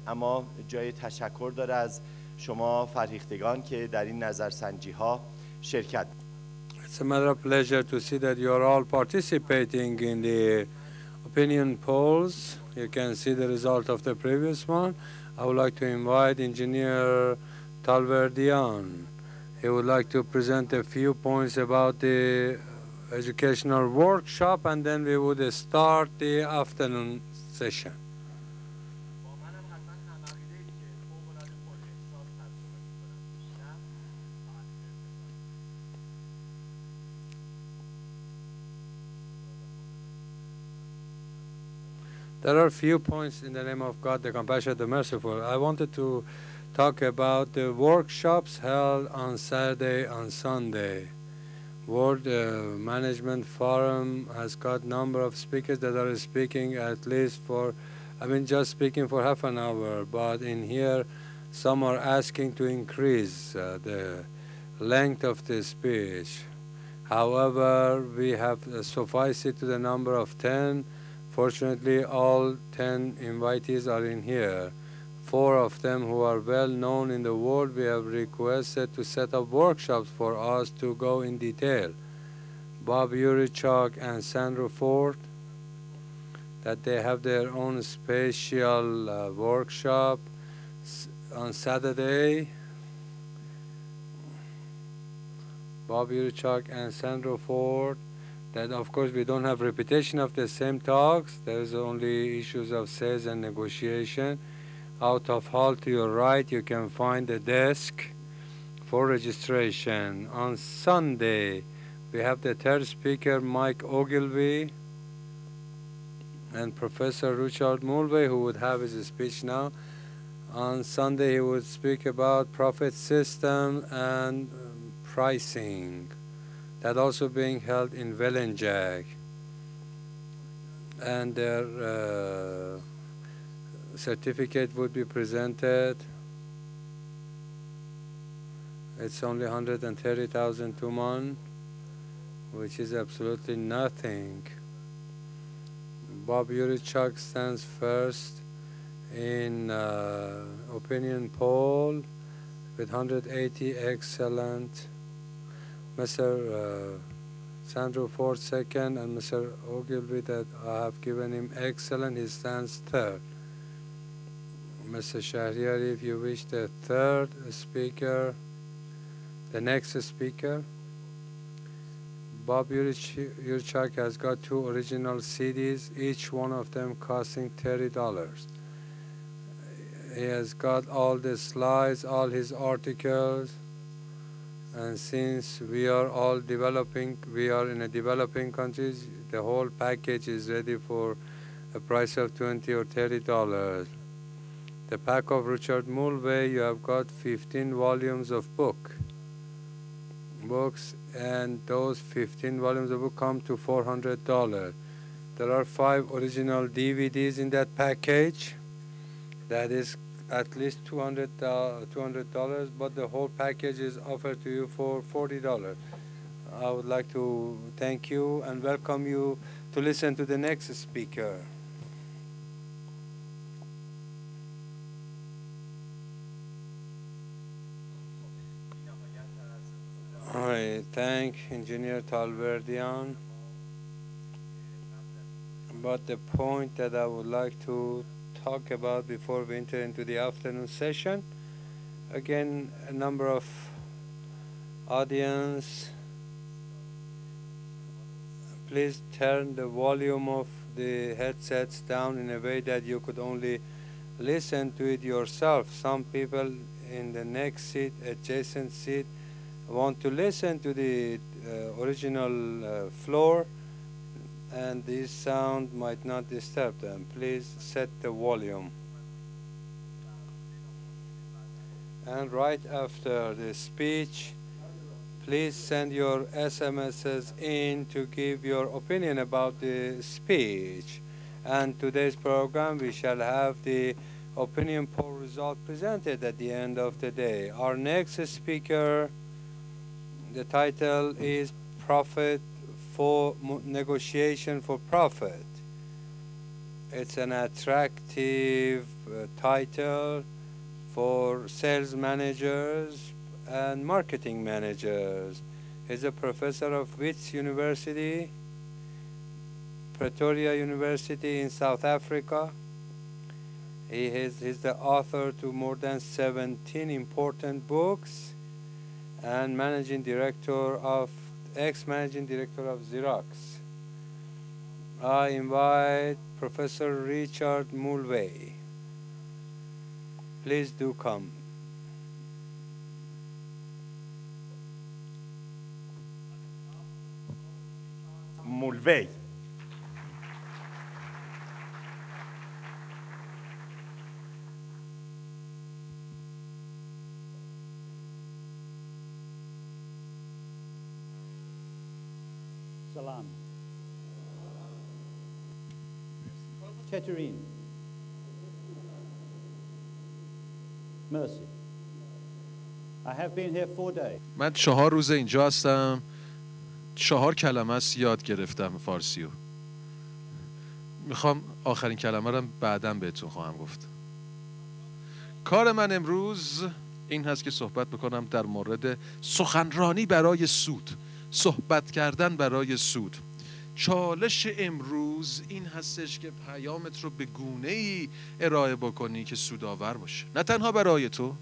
اما جای تشکر داره از شما فرهیختگان که در این نظرسنجی ها شرکت. It's a matter of pleasure to see that you are all participating in the opinion polls. You can see the result of the previous one. I would like to invite Engineer Talverdian. He would like to present a few points about the educational workshop, and then we would start the afternoon session. There are a few points in the name of God, the Compassionate, the Merciful. I wanted to talk about the workshops held on Saturday and Sunday. World Management Forum has got a number of speakers that are speaking at least for, just speaking for half an hour, but in here some are asking to increase the length of the speech. However, we have sufficed it to the number of 10. Fortunately, all 10 invitees are in here. 4 of them who are well known in the world, we have requested to set up workshops for us to go in detail. Bob Urichuk and Sandra Ford, that they have their own special workshop on Saturday. Bob Urichuk and Sandra Ford. That of course we don't have repetition of the same talks. There is only issues of sales and negotiation. Out of hall to your right, you can find a desk for registration. On Sunday, we have the third speaker, Mike Ogilvy, and Professor Richard Mulvey, who would have his speech now. On Sunday, he would speak about profit system and pricing. That also being held in Wellenjag. And their certificate would be presented. It's only 130,000 to month, which is absolutely nothing. Bob Urichuk stands first in opinion poll with 180 excellent. Mr. Sandra Ford second, and Mr. Ogilvy, that I have given him excellent, he stands third. Mr. Shahriari, if you wish the third speaker, the next speaker. Bob Urichuk has got 2 original CDs, each one of them costing $30. He has got all the slides, all his articles. And since we are all developing, we are in a developing countries, the whole package is ready for a price of $20 or $30. The pack of Richard Mulvey, you have got 15 volumes of books, and those 15 volumes of book come to $400. There are 5 original DVDs in that package. That is at least $200, but the whole package is offered to you for $40. I would like to thank you and welcome you to listen to the next speaker. I thank Engineer Talverdian, but the point that I would like to talk about before we enter into the afternoon session. Again, a number of audience, please turn the volume of the headsets down in a way that you could only listen to it yourself. Some people in the next seat, adjacent seat, want to listen to the original floor, and this sound might not disturb them. Please set the volume. And right after the speech, please send your SMSs in to give your opinion about the speech. And today's program, we shall have the opinion poll result presented at the end of the day. Our next speaker, the title is Profit for Negotiation for Profit. It's an attractive title for sales managers and marketing managers. He's a professor of Wits University, Pretoria University in South Africa. He's the author to more than 17 important books and ex-managing director of Xerox. I invite Professor Richard Mulvey. Please do come. مولوی. Salam. Chetarine. Mercy. I have been here 4 days. من 4 روز اینجا هستم. 4 کلمه است یاد گرفتم فارسیو. میخوام آخرین کلمه رو بعداً بهتون خواهم گفت. کار من امروز این هست که صحبت بکنم در مورد سخنرانی برای سود، صحبت کردن برای سود. چالش امروز این هستش که پیامت رو به گونه‌ای ارائه بکنی که سودآور باشه، نه تنها برای تو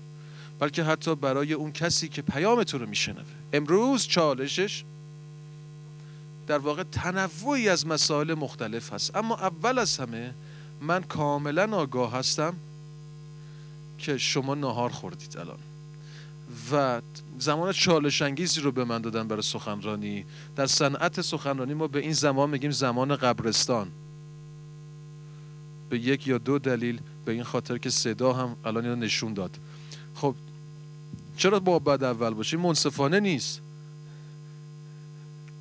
بلکه حتی برای اون کسی که پیام تو رو میشنوه. امروز چالشش در واقع تنوعی از مسائل مختلف هست، اما اول از همه من کاملا آگاه هستم که شما ناهار خوردید الان و زمان چالش انگیزی رو به من دادن برای سخنرانی. در صنعت سخنرانی ما به این زمان میگیم زمان قبرستان، به 1 یا 2 دلیل. به این خاطر که صدا هم الان اینو نشون داد. خب چرا باید اول باشیم؟ منصفانه نیست.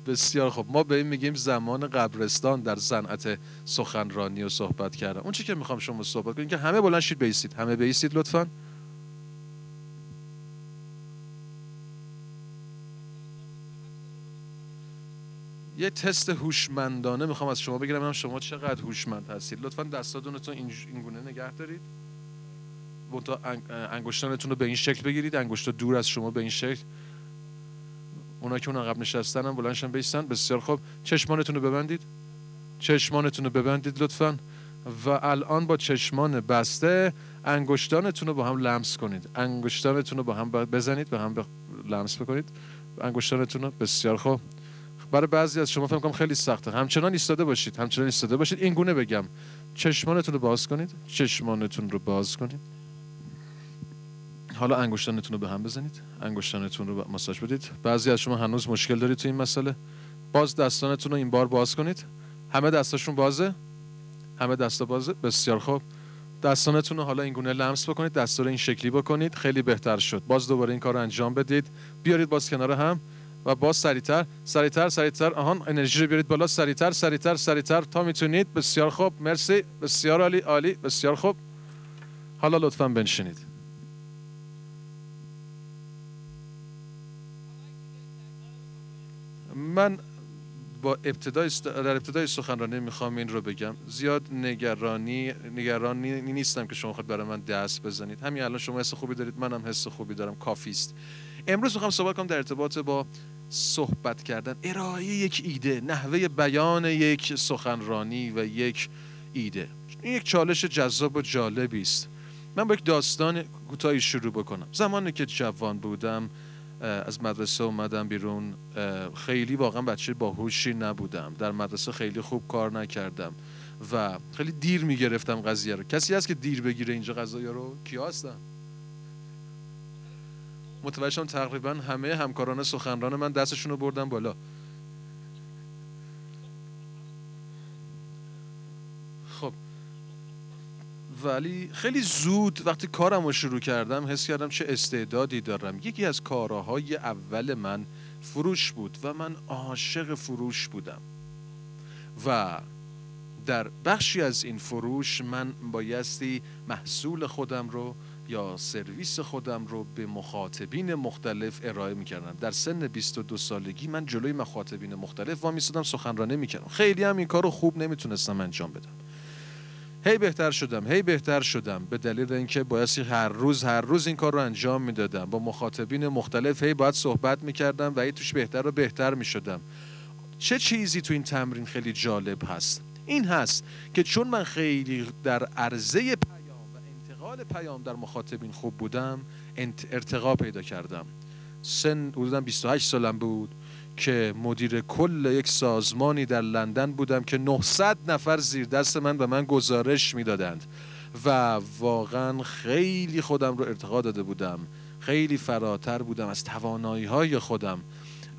بسیار خب، ما به این میگیم زمان قبرستان در صنعت سخنرانی و صحبت کردن. اون چی که میخوام شما صحبت کنید که همه بلند شید بایستید، همه بایستید لطفاً. یه تست هوشمندانه میخوام از شما بگیرم، ببینم شما چقدر هوشمند هستید. لطفاً دستاتونتون این گونه نگه دارید. منتها انگشتانتون رو به این شکل بگیرید، انگشتا دور از شما به این شکل. اونا که اون عقب نشستن هم بلندشن بیستن. بسیار خوب، چشمانتون رو ببندید، چشمانتون رو ببندید لطفاً. و الان با چشمان بسته انگشتانتون رو با هم لمس کنید، انگشتانتون رو با هم بزنید، با هم لمس بکنید انگشتانتون رو. بسیار خوب. برای بعضی از شما فکر کنم خیلی سخته. همچنان ایستاده باشید، همچنان ایستاده باشید. این گونه بگم، چشمانتون رو باز کنید، چشمانتون رو باز کنید. حالا انگشتانتون رو به هم بزنید، انگشتانتون رو ماساژ بدید. بعضی از شما هنوز مشکل دارید تو این مسئله. باز دستانتون رو این بار باز کنید. همه دستاشون بازه؟ همه دستا بازه؟ بسیار خوب. دستانتون رو حالا این گونه لمس بکنید، دستا رو این شکلی بکنید. خیلی بهتر شد. باز دوباره این کار رو انجام بدید. بیارید باز کنار هم و باز سریعتر سریعتر سریعتر. آهان، انرژی رو بیارید بالا. سریعتر سریعتر سریعتر تا میتونید. بسیار خوب، مرسی، بسیار عالی، عالی، بسیار خوب. حالا لطفاً بنشینید. من در ابتدای سخنرانی میخوام این رو بگم، زیاد نگرانی نیستم که شما خود برای من دست بزنید. همین الان شما حس خوبی دارید، منم حس خوبی دارم، کافی است. امروز میخوام صحبت کنم در ارتباط با صحبت کردن، ارائه یک ایده، نحوه بیان یک سخنرانی و یک ایده. این یک چالش جذاب و جالبی است. من با یک داستان کوتاهی شروع بکنم. زمانی که جوان بودم از مدرسه اومدم بیرون، خیلی واقعا بچه باهوشی نبودم، در مدرسه خیلی خوب کار نکردم و خیلی دیر میگرفتم قضیه رو. کسی هست که دیر بگیره اینجا قضایا رو؟ کیا هستن؟ متوجهم تقریبا همه همکاران سخنران من دستشون رو بردن بالا. خب ولی خیلی زود وقتی کارم رو شروع کردم حس کردم چه استعدادی دارم. یکی از کارهای اول من فروش بود و من عاشق فروش بودم و در بخشی از این فروش من بایستی محصول خودم رو یا سرویس خودم رو به مخاطبین مختلف ارائه می‌کردم. در سن 22 سالگی من جلوی مخاطبین مختلف وامیستادم، سخنرانی می‌کردم. خیلی هم این کار رو خوب نمیتونستم انجام بدم. هی بهتر شدم به دلیل اینکه بایستی هر روز این کار رو انجام میدادم، با مخاطبین مختلف هی باید صحبت میکردم و هی توش بهتر و بهتر میشدم. چه چیزی تو این تمرین خیلی جالب هست؟ این هست که چون من خیلی در عرضه پیام و انتقال پیام در مخاطبین خوب بودم، ارتقا پیدا کردم. سن حدوداً 28 سالم بود که مدیر کل یک سازمانی در لندن بودم که 900 نفر زیر دست من به من گزارش میدادند و واقعا خیلی خودم رو ارتقا داده بودم، خیلی فراتر بودم از توانایی‌های خودم،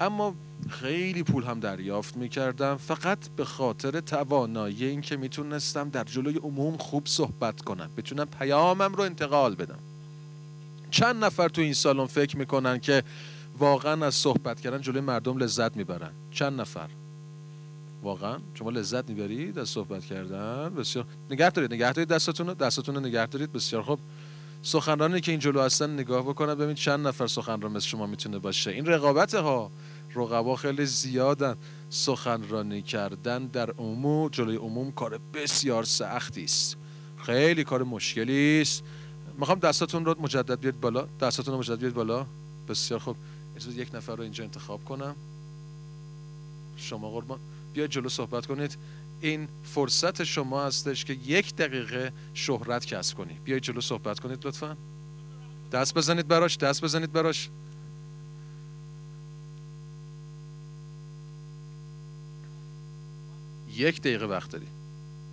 اما خیلی پول هم دریافت میکردم فقط به خاطر توانایی این که میتونستم در جلوی عموم خوب صحبت کنم، بتونم پیامم رو انتقال بدم. چند نفر تو این سالن فکر میکنن که واقعا از صحبت کردن جلوی مردم لذت میبرن؟ چند نفر؟ واقعا شما لذت میبرید از صحبت کردن؟ بسیار. نگه دارید دستاتون رو نگه دارید. بسیار خوب. سخنرانی که این جلو هستن نگاه بکنن ببین چند نفر سخنران مثل شما میتونه باشه. این رقابت ها، رقبا خیلی زیادن. سخنرانی کردن در عموم، جلوی عموم کار بسیار سختی است، خیلی کار مشکلی است. میخوام دستاتون رو مجدد بیارید بالا. بسیار خوب. یک نفر رو اینجا انتخاب کنم. شما قربان بیاید جلو صحبت کنید. این فرصت شما هستش که 1 دقیقه شهرت کسب کنی. بیاید جلو صحبت کنید لطفاً. دست بزنید براش. یک دقیقه وقت داری.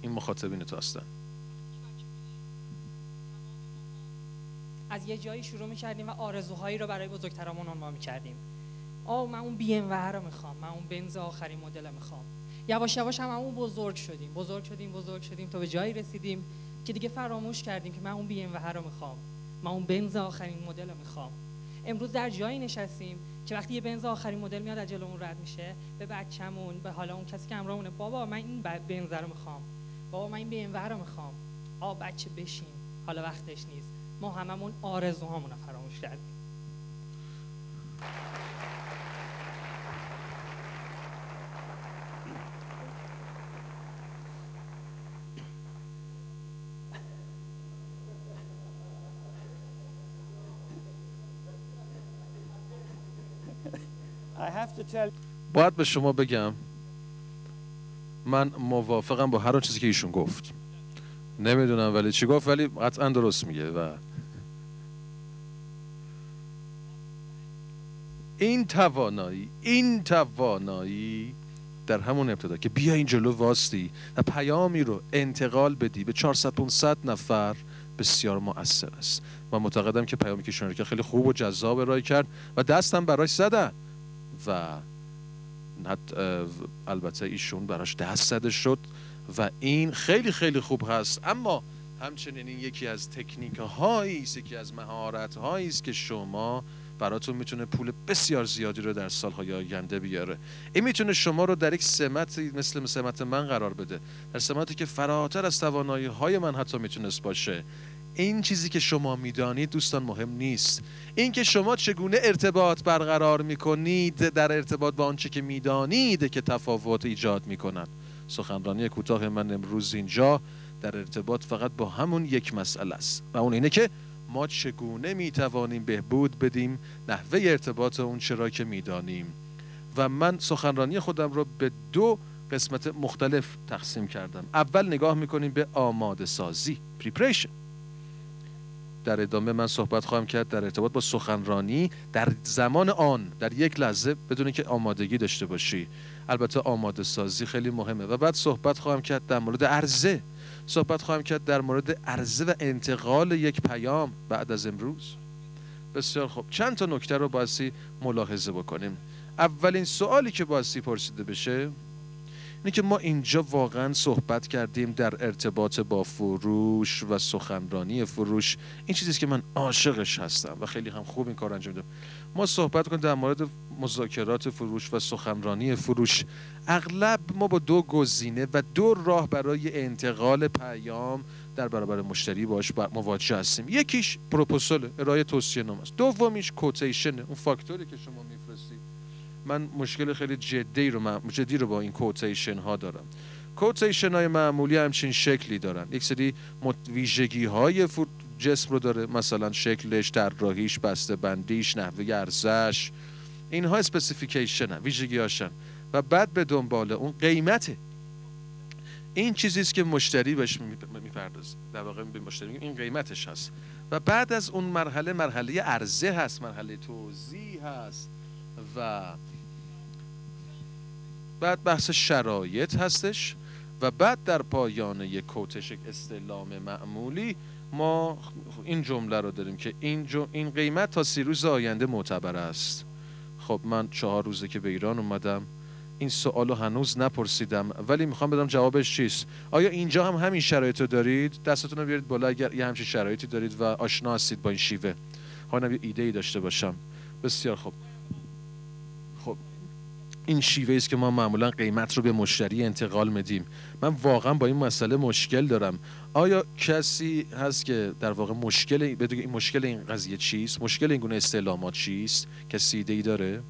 این مخاطبین تو هستن. از یه جایی شروع می‌کردیم و آرزوهایی رو برای بزرگترامون عنوان می‌کردیم. من اون BMW رو می‌خوام، من اون بنز آخرین مدل رو می‌خوام. یواش یواش همون بزرگ شدیم تا به جایی رسیدیم که دیگه فراموش کردیم که من اون BMW رو می‌خوام، من اون بنز آخرین مدل رو می‌خوام. امروز در جایی نشستیم که وقتی یه بنز آخرین مدل میاد از جلومون رد میشه، به بچه‌مون، به حالا اون کسی که همراهمونه، بابا من این بنز رو می‌خوام، بابا من این BMW رو می‌خوام. بچه بشین، حالا وقتش نیست. ما هممون آرزوهامون رو فراموش کردیم. باید به شما بگم من موافقم با هر چیزی که ایشون گفت. نمیدونم ولی چی گفت، ولی قطعا درست میگه. و این توانایی در همون ابتدا که بیا این جلو واسطی و پیامی رو انتقال بدی به 400-500 نفر بسیار مؤثر است. من معتقدم که پیامی که شما خیلی خوب و جذاب ارائه کرد و دستم براش زدن و البته ایشون براش دست زده شد و این خیلی خیلی خوب هست. اما همچنین این یکی از تکنیک هایی است، یکی از مهارت هایی است که شما براتون میتونه پول بسیار زیادی رو در سالهای آینده بیاره. این میتونه شما رو در یک سمتی مثل سمت من قرار بده، در سمتی که فراتر از توانایی های من حتی میتونست باشه. این چیزی که شما میدانید دوستان مهم نیست. این که شما چگونه ارتباط برقرار میکنید در ارتباط با آنچه که میدانید که تفاوت ایجاد میکنند. سخنرانی کوتاه من امروز اینجا در ارتباط فقط با همون یک مسئله است و اون اینه که ما چگونه میتوانیم بهبود بدیم نحوه ارتباط اون چرا که میدانیم. و من سخنرانی خودم رو به 2 قسمت مختلف تقسیم کردم. اول نگاه میکنیم به آماده سازی، preparation. در ادامه من صحبت خواهم کرد در ارتباط با سخنرانی در زمان آن، در یک لحظه، بدون که آمادگی داشته باشی. البته آماده سازی خیلی مهمه. و بعد صحبت خواهم کرد در مورد عرضه، و انتقال یک پیام بعد از امروز. بسیار خوب. چند تا نکته رو بایستی ملاحظه بکنیم. اولین سوالی که بایستی پرسیده بشه اینه که ما اینجا واقعا صحبت کردیم در ارتباط با فروش و سخنرانی فروش. این چیزیست که من عاشقش هستم و خیلی هم خوب این کار انجام میدم. ما صحبت کنیم در مورد مذاکرات فروش و سخنرانی فروش. اغلب ما با 2 گزینه و 2 راه برای انتقال پیام در برابر مشتری باش مواجه هستیم. یکیش پروپوزال، ارائه توصیه‌نامه است. دومیش کوتیشن، اون فاکتوری که شما میفرستید. من مشکل خیلی جدی رو با این کوتیشن ها دارم. کوتیشن های معمولی همچین شکلی دارن، یک سری ویژگی های جسم رو داره، مثلا شکلش، طراحیش، بسته بندیش، نحوه عرضش، اینها اسپسیفیکیشن ویژگی هاشن و بعد به دنبال اون قیمته. این چیزی است که مشتری بهش میپردازه، در واقع به مشتری میگیم این قیمتش هست و بعد از اون مرحله عرضه هست، مرحله توزیع هست و بعد بحث شرایط هستش و بعد در پایان یک کوتش استعلام معمولی ما این جمله رو داریم که این قیمت تا 30 روز آینده معتبر است. خب من 4 روزه که به ایران اومدم، این سوالو هنوز نپرسیدم ولی میخوام بدم جوابش چیست. آیا اینجا هم همین شرایط رو دارید؟ دستتون رو بیارید بالا اگر یه همچین شرایطی دارید و آشنا هستید با این شیوه. خواهم یه ایده‌ای داشته باشم. بسیار خوب. خب این شیوه است که ما معمولا قیمت رو به مشتری انتقال میدیم. من واقعا با این مسئله مشکل دارم. آیا کسی هست که در واقع مشکل این قضیه چیست؟ مشکل این گونه استعلامات چیست؟ کسی ایده‌ای داره؟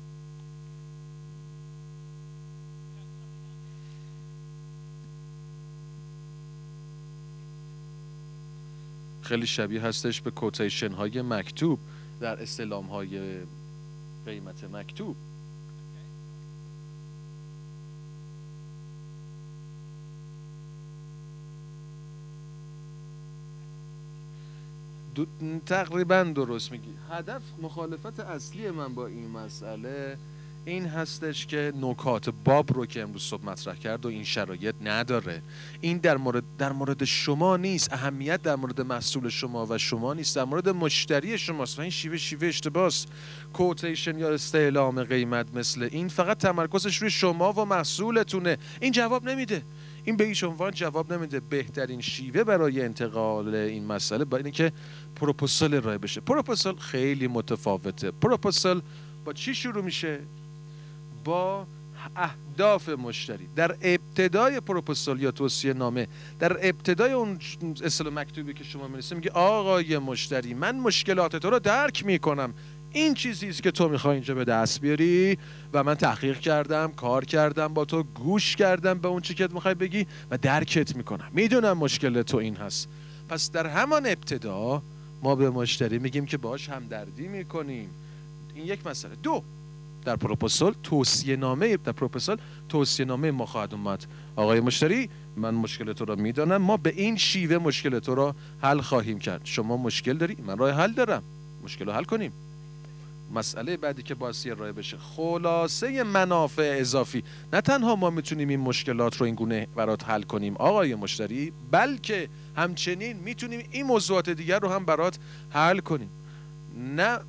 خیلی شبیه هستش به کوتیشن های مکتوب در استعلام های قیمت مکتوب. تقریبا درست میگی. هدف مخالفت اصلی من با این مسئله این هستش که نکات باب رو که امروز صبح مطرح کرد و این شرایط نداره. این در مورد شما نیست، اهمیت در مورد محصول شما و شما نیست، در مورد مشتری شماست و این شیوه اشتباهه. کوتیشن یا استعلام قیمت مثل این فقط تمرکزش روی شما و محصولتونه. این جواب نمیده. این به هیچ عنوان جواب نمیده. بهترین شیوه برای انتقال این مسئله با اینه که پروپوزال ارائه بشه. پروپوزال خیلی متفاوته. پروپوزال با چی شروع میشه؟ با اهداف مشتری. در ابتدای پروپوزال یا توصیه نامه، در ابتدای اون اصطلاح مکتوبی که شما می‌نویسید میگه آقای مشتری من مشکلات تو رو درک میکنم، این چیزی است که تو میخوای اینجا به دست بیاری و من تحقیق کردم، کار کردم با تو، گوش کردم به اون چی که میخوای بگی و درکت میکنم، میدونم مشکل تو این هست. پس در همان ابتدا ما به مشتری میگیم که باهاش همدردی میکنیم. این یک مسئله. دو، در پروپوزال توصیه نامه ما خواهد اومد آقای مشتری من مشکل تو رو میدانم، ما به این شیوه مشکل تو رو حل خواهیم کرد. شما مشکل داری، من راه حل دارم، مشکل رو حل کنیم. مسئله بعدی که باید ارائه بشه خلاصه منافع اضافی. نه تنها ما میتونیم این مشکلات رو این گونه برات حل کنیم آقای مشتری، بلکه همچنین میتونیم این موضوعات دیگر رو هم برات حل کنیم. نه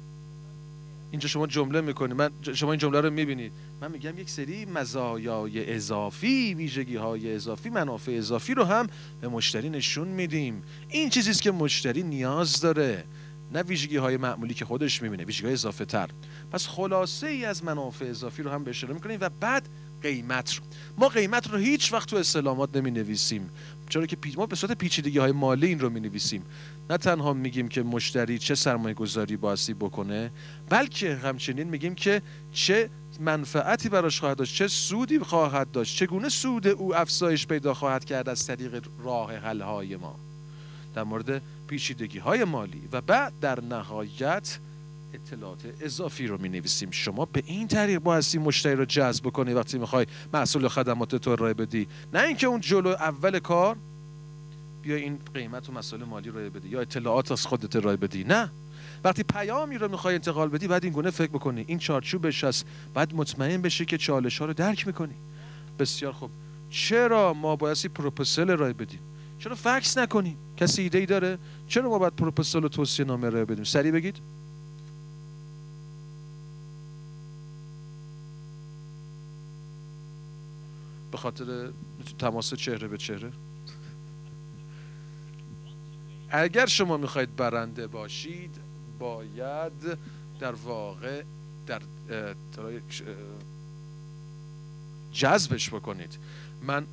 اینجا شما جمله میکنید، شما این جمله رو میبینید، من میگم یک سری مزایای اضافی، ویژگی های اضافی، منافع اضافی رو هم به مشتری نشون میدیم. این چیزی است که مشتری نیاز داره، نه ویژگی های معمولی که خودش میبینه، ویژگی های اضافه تر. پس خلاصه ای از منافع اضافی رو هم به اشاره میکنیم و بعد قیمت رو. ما قیمت رو هیچ وقت تو استعلامات نمی نویسیم، چرا که ما به صورت پیچیدگی های مالی این رو می نویسیم. نه تنها میگیم که مشتری چه سرمایه گذاری بایستی بکنه، بلکه همچنین میگیم که چه منفعتی براش خواهد داشت، چه سودی خواهد داشت، چگونه سود او افزایش پیدا خواهد کرد از طریق راه حل های ما در مورد پیچیدگی های مالی. و بعد در نهایت اطلاعات اضافی رو می نویسیم. شما به این طریق بایستی مشتری رو جذب کنی وقتی میخوای محصول و خدمات تو ارائه بدی، نه اینکه اون جلو اول کار بیا این قیمت و مسائل مالی رو ارائه بدی یا اطلاعات از خودت ارائه بدی. نه، وقتی پیامی رو میخوای انتقال بدی بعد این گونه فکر بکنی، این چارچوبش هست، بعد مطمئن بشی که چالش ها رو درک میکنی. بسیار خوب. چرا ما بایستی پروپوزال ارائه بدیم؟ چرا فکس نکنیم؟ کسی ایده ای داره؟ چرا ما باید پروپوزال و توصیه نامه ارائه بدیم؟ سریع بگید. به خاطر تماس چهره به چهره. اگر شما میخواید برنده باشید باید در واقع در جذبش بکنید. من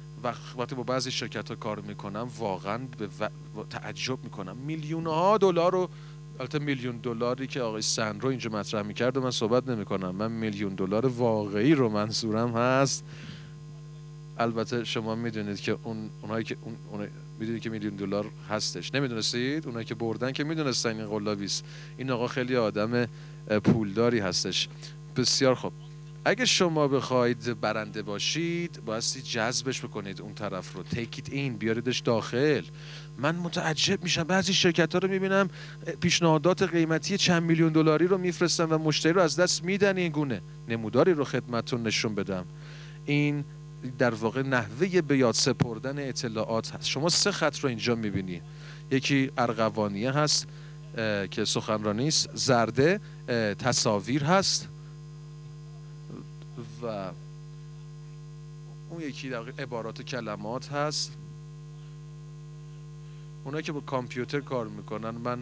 وقتی با بعضی شرکت ها کار میکنم واقعا تعجب میکنم. میلیون ها دلار رو، البته میلیون دلاری که آقای سندرو اینجا مطرح میکرد من صحبت نمی کنم، من میلیون دلار واقعی رو منظورم هست. البته شما میدونید که اونایی که میدونید که میلیون دلار هستش. نمیدونستید؟ اونایی که بردن که میدونستن این قلابیست. این آقا خیلی آدم پولداری هستش. بسیار خوب. اگه شما بخواید برنده باشید بایستی جذبش بکنید اون طرف رو. take it in، بیاریدش داخل. من متعجب میشم بعضی شرکت ها رو میبینم پیشنهادات قیمتی چند میلیون دلاری رو میفرستن و مشتری رو از دست میدن. این گونه نموداری رو خدمتتون نشون بدم. این در واقع نحوه به یاد سپردن اطلاعات هست. شما 3 خط رو اینجا میبینی. یکی ارغوانیه هست که سخنرانی است، زرده تصاویر هست و اون یکی در عبارات و کلمات هست. اونایی که با کامپیوتر کار میکنن، من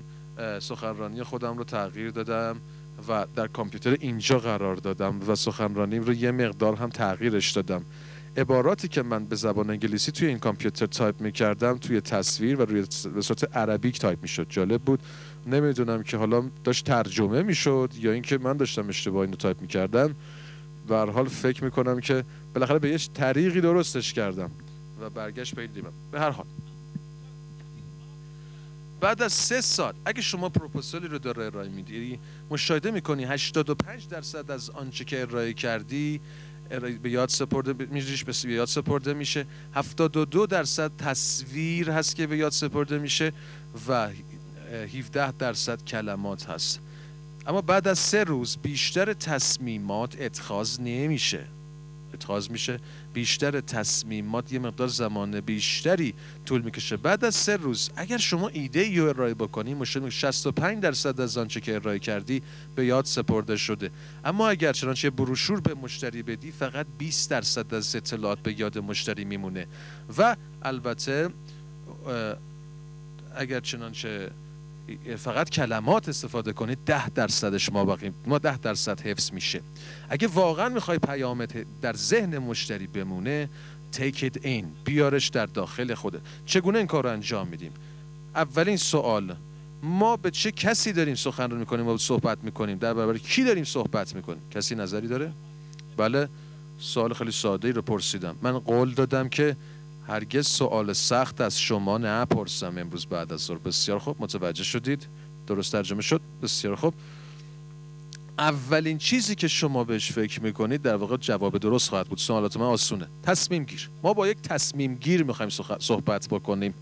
سخنرانی خودم رو تغییر دادم و در کامپیوتر اینجا قرار دادم و سخنرانیم رو یه مقدار هم تغییرش دادم. عباراتی که من به زبان انگلیسی توی این کامپیوتر تایپ میکردم توی تصویر و روی به صورت عربیک تایپ میشد. جالب بود. نمیدونم که حالا داشت ترجمه میشد یا اینکه من داشتم اشتباه اینو تایپ میکردم. به هر حال فکر میکنم که بالاخره به یه طریقی درستش کردم و برگشت به این دیدم. به هر حال بعد از 3 سال اگه شما پروپوزالی رو داره ارائه میدی، مشاهده میکنی 85% از آنچه که ارائه کردی به یاد سپرده میشه. 72% تصویر هست که به یاد سپرده میشه و 17% کلمات هست. اما بعد از 3 روز بیشتر تصمیمات اتخاذ نمیشه. اتخاذ میشه بیشتر تصمیمات یه مقدار زمان بیشتری طول میکشه. بعد از 3 روز اگر شما ایده ای رو ارائه بکنی، مشکل 65% از آنچه که ارائه کردی به یاد سپرده شده. اما اگر چنانچه بروشور به مشتری بدی، فقط 20% از اطلاعات به یاد مشتری میمونه. و البته اگر چنانچه فقط کلمات استفاده کنید 10% ما 10% حفظ میشه. اگه واقعا میخوای پیامت در ذهن مشتری بمونه، take it in، بیارش در داخل خوده. چگونه این کار رو انجام میدیم؟ اولین سوال، ما به چه کسی داریم سخنرانی میکنیم و صحبت میکنیم؟ در برابر کی داریم صحبت میکنیم؟ کسی نظری داره؟ بله، سوال خیلی ساده ای رو پرسیدم. من قول دادم که هرگز سوال سخت از شما نپرسم امروز بعد از ظهر. بسیار خوب، متوجه شدید؟ درست ترجمه شد؟ بسیار خوب. اولین چیزی که شما بهش فکر میکنید در واقع جواب درست خواهد بود. سوالات من آسونه. تصمیم گیر. ما با یک تصمیم گیر میخوایم صحبت بکنیم.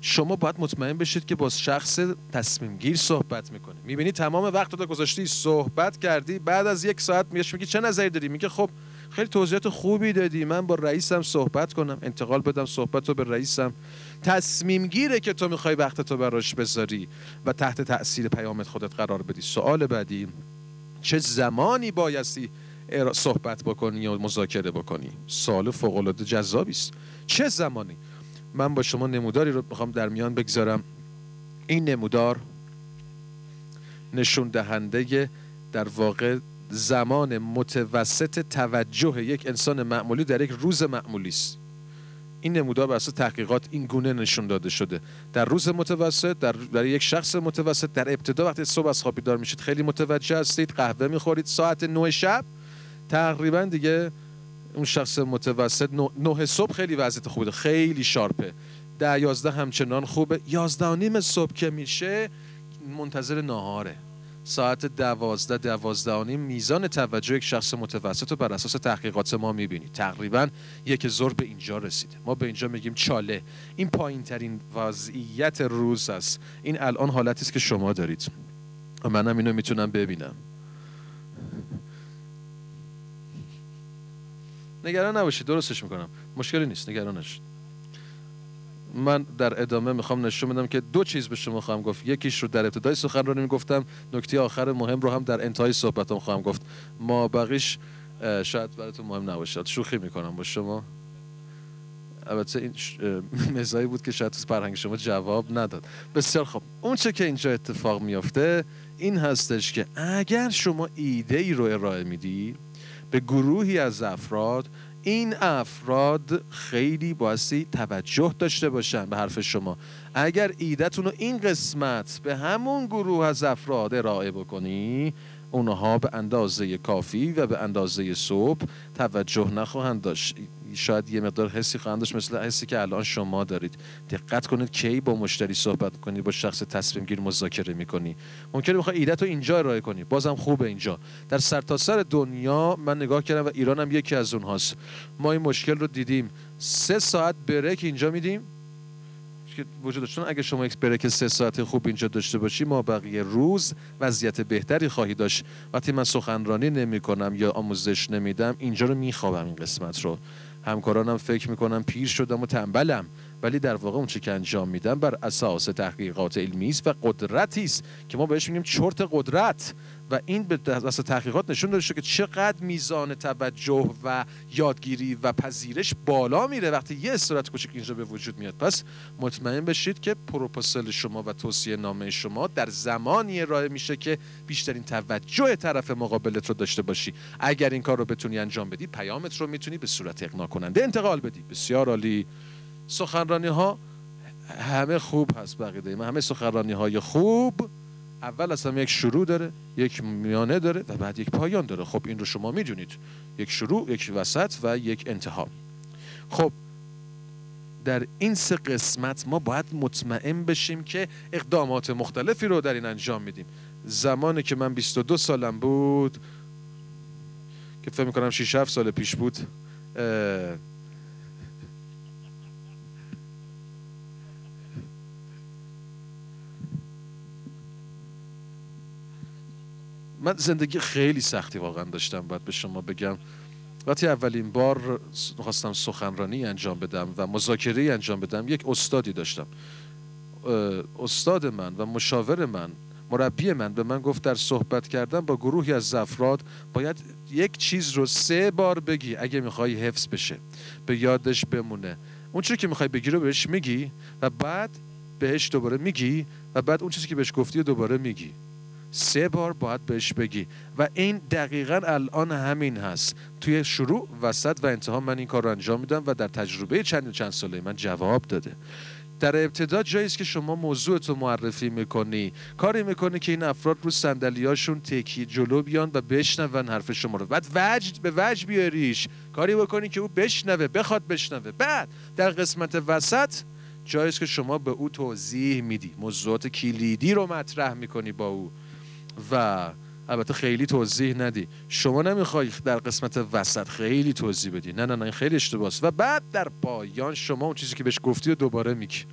شما باید مطمئن بشید که با شخص تصمیم گیر صحبت میکنید. میبینی تمام وقت رو گذاشتی صحبت کردی، بعد از 1 ساعت میگی چه نظری داری؟ میگه خب خیلی توضیحات خوبی دادی، من با رئیسم صحبت کنم، انتقال بدم صحبت رو به رئیسم. تصمیم گیره که تو میخوای وقتتو براش بذاری و تحت تأثیر پیامت خودت قرار بدی. سوال بعدی، چه زمانی بایستی صحبت بکنی یا مذاکره بکنی؟ سوال فوق‌العاده جذابی است. چه زمانی؟ من با شما نموداری رو میخوام در میان بگذارم. این نمودار نشون دهنده در واقع زمان متوسط توجه یک انسان معمولی در یک روز معمولی است. این نمودار بر اساس تحقیقات این گونه نشون داده شده. در روز متوسط، در یک شخص متوسط، در ابتدا وقتی صبح از خواب بیدار میشید خیلی متوجه هستید، قهوه میخورید، ساعت 9 شب تقریبا دیگه اون شخص متوسط 9 صبح خیلی وضعیت خوبه، خیلی شارپه. 10-11 همچنان خوبه. 11:30 صبح که میشه منتظر ناهاره. ساعت 12-12:30 میزان توجه یک شخص متوسط رو بر اساس تحقیقات ما میبینید تقریبا 1 ظهر به اینجا رسیده. ما به اینجا میگیم چاله. این پایین ترین وضعیت روز است. این الان حالتی است که شما دارید و منم اینو میتونم ببینم. نگران نباشید، درستش میکنم، مشکلی نیست، نگران نشید. من در ادامه میخوام نشون بدم که 2 چیز به شما خواهم گفت. یکیش رو در ابتدای سخنرانی میگفتم، نکته آخر مهم رو هم در انتهای صحبتام خواهم گفت. ما بقیش شاید براتون مهم نباشه. شوخی میکنم با شما. البته این مزایی بود که شاید تو فرهنگ شما جواب نداد. بسیار خوب. اون چه که اینجا اتفاق میفته این هستش که اگر شما ایده ای رو ارائه میدی به گروهی از افراد، این افراد خیلی بایستی توجه داشته باشن به حرف شما. اگر ایده‌تون رو این قسمت به همون گروه از افراد ارائه بکنی، اونها به اندازه کافی و به اندازه صبح توجه نخواهند داشت. شاید یه مقدار حسی خواهند داشت مثل حسی که الان شما دارید. دقت کنید کی با مشتری صحبت کنی، با شخص تصمیم گیر مذاکره میکنی. ممکنه بخوای ایده‌تو اینجا ارائه کنی، بازم خوبه اینجا. در سرتاسر دنیا من نگاه کردم و ایران هم یکی از اونهاست. ما این مشکل رو دیدیم. 3 ساعت بریک اینجا میدیم که وجود داشت. چون اگه شما یک بریک 3 ساعت خوب اینجا داشته باشی، ما بقیه روز وضعیت بهتری خواهی داشت. وقتی من سخنرانی نمی‌کنم یا آموزش نمیدم، اینجا رو میخوابم. این قسمت رو همکارانم فکر میکنم پیر شدم و تنبلم، ولی در واقع اون چه که انجام میدم بر اساس تحقیقات علمی است و قدرتی است که ما بهش میگیم چرت قدرت. و این به اساس تحقیقات نشون داده شده که چقدر میزان توجه و یادگیری و پذیرش بالا میره وقتی یه استراحت کوچیک اینجا به وجود میاد. پس مطمئن بشید که پروپوزال شما و توصیه نامه شما در زمانی ارائه میشه که بیشترین توجه طرف مقابلت رو داشته باشی. اگر این کار رو بتونی انجام بدی، پیامت رو میتونی به صورت اقناع کننده انتقال بدی. بسیار عالی. سخنرانی ها همه خوب هست. بقیده من همه سخنرانی های خوب اول از همه یک شروع داره، یک میانه داره و بعد یک پایان داره. خب این رو شما میدونید، یک شروع، یک وسط و یک انتها. خب در این 3 قسمت ما باید مطمئن بشیم که اقدامات مختلفی رو در این انجام میدیم. زمانی که من 22 سالم بود که فکر میکنم 6-7 سال پیش بود، من زندگی خیلی سختی واقعا داشتم. باید به شما بگم وقتی اولین بار خواستم سخنرانی انجام بدم و مذاکره انجام بدم، یک استادی داشتم. استاد من و مشاور من، مربی من به من گفت در صحبت کردن با گروهی از افراد باید یک چیز رو 3 بار بگی اگه میخوای حفظ بشه، به یادش بمونه. اون چیزی که میخوای بگی رو بهش میگی و بعد بهش دوباره میگی و بعد اون چیزی که بهش گفتی رو دوباره میگی. 3 بار باید بهش بگی و این دقیقاً الان همین هست. توی شروع، وسط و انتها من این کار رو انجام میدم و در تجربه چند ساله من جواب داده. در ابتدا جایی است که شما موضوعت رو معرفی میکنی، کاری میکنی که این افراد رو صندلیاشون تکی جلو بیان و بشنون حرف شما رو. بعد به وجد بیاریش، کاری بکنی که او بشنوه، بخواد بشنوه. بعد در قسمت وسط جایی است که شما به او توضیح میدی، موضوعات کلیدی رو مطرح میکنی با او و البته خیلی توضیح ندی. شما نمیخوای در قسمت وسط خیلی توضیح بدی، نه این خیلی اشتباهه. و بعد در پایان شما اون چیزی که بهش گفتی رو دوباره میگی.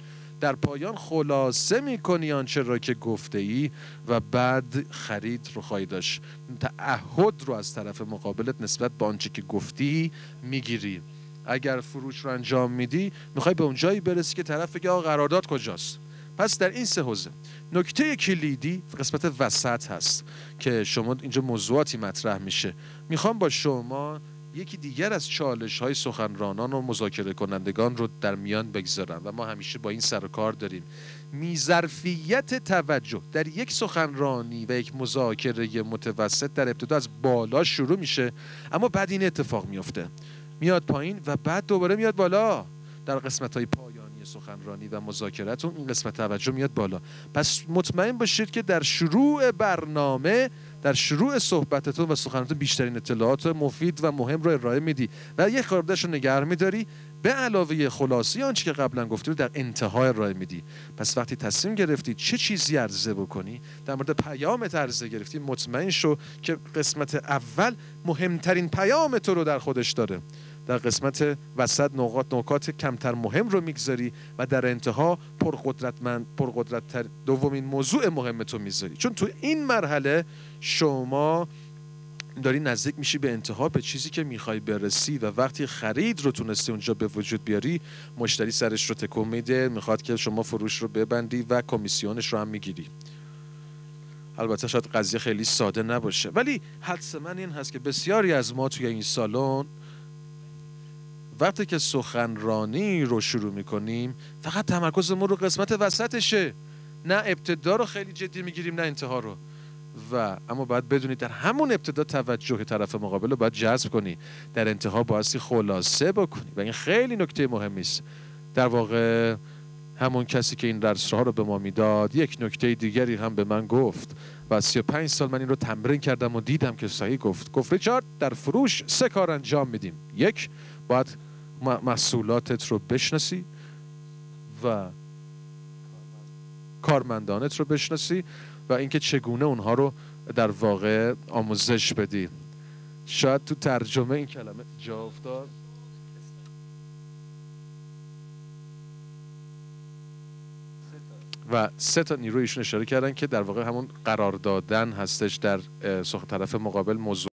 در پایان خلاصه میکنی آنچه را که گفته ای و بعد خرید رو خواهی داشت. تعهد رو از طرف مقابلت نسبت به آنچه که گفتی میگیری. اگر فروش رو انجام میدی، میخوای به اون جایی برسی که طرف بگه آقا قرارداد کجاست. پس در این 3 حوزه نکته کلیدی قسمت وسط هست که شما اینجا موضوعاتی مطرح میشه. میخوام با شما یکی دیگر از چالش‌های سخنرانان و مذاکره کنندگان رو در میان بگذارم و ما همیشه با این سر و کار داریم. ظرفیت توجه در یک سخنرانی و یک مذاکره متوسط در ابتدا از بالا شروع میشه، اما بعد این اتفاق میفته، میاد پایین و بعد دوباره میاد بالا. در قسمت‌های پایانی سخنرانی و مذاکرتون این قسمت توجه میاد بالا. پس مطمئن باشید که در شروع برنامه، در شروع صحبتتون و سخنرانیتون بیشترین اطلاعات مفید و مهم رو ارائه میدی و یک خاردش رو نگه میداری، به علاوه خلاصی آنچه که قبلا گفتی رو در انتها ارائه میدی. پس وقتی تصمیم گرفتی چه چیزی عرضه بکنی، در مورد پیامت عرضه گرفتی، مطمئن شو که قسمت اول مهمترین پیام تو رو در خودش داره. در قسمت وسط نکات کمتر مهم رو میگذاری و در انتها پرقدرت‌تر دومین موضوع مهم تو میذاری. چون تو این مرحله شما داری نزدیک میشی به انتها، به چیزی که میخوای برسی و وقتی خرید رو تونستی اونجا به وجود بیاری، مشتری سرش رو تکون میده، میخواد که شما فروش رو ببندی و کمیسیونش رو هم میگیری. البته شاید قضیه خیلی ساده نباشه، ولی حدس من این هست که بسیاری از ما توی این سالن وقتی که سخنرانی رو شروع میکنیم فقط تمرکزمون رو قسمت وسطشه، نه ابتدا رو خیلی جدی میگیریم نه انتها رو. و اما باید بدونید در همون ابتدا توجه طرف مقابل رو باید جذب کنی، در انتها بایستی خلاصه بکنی و این خیلی نکته مهمی است. در واقع همون کسی که این درس‌ها رو به ما میداد یک نکته دیگری هم به من گفت و 35 سال من این رو تمرین کردم و دیدم که صحیح گفت ریچارد در فروش 3 کار انجام میدیم. 1 باید محصولاتت رو بشناسی و کارمندانت رو بشناسی و اینکه چگونه اونها رو در واقع آموزش بدی. شاید تو ترجمه این کلمه جا افتاد. و 3 تا نیروی ایشون اشاره کردن که در واقع همون قرار دادن هستش در طرف مقابل موضوع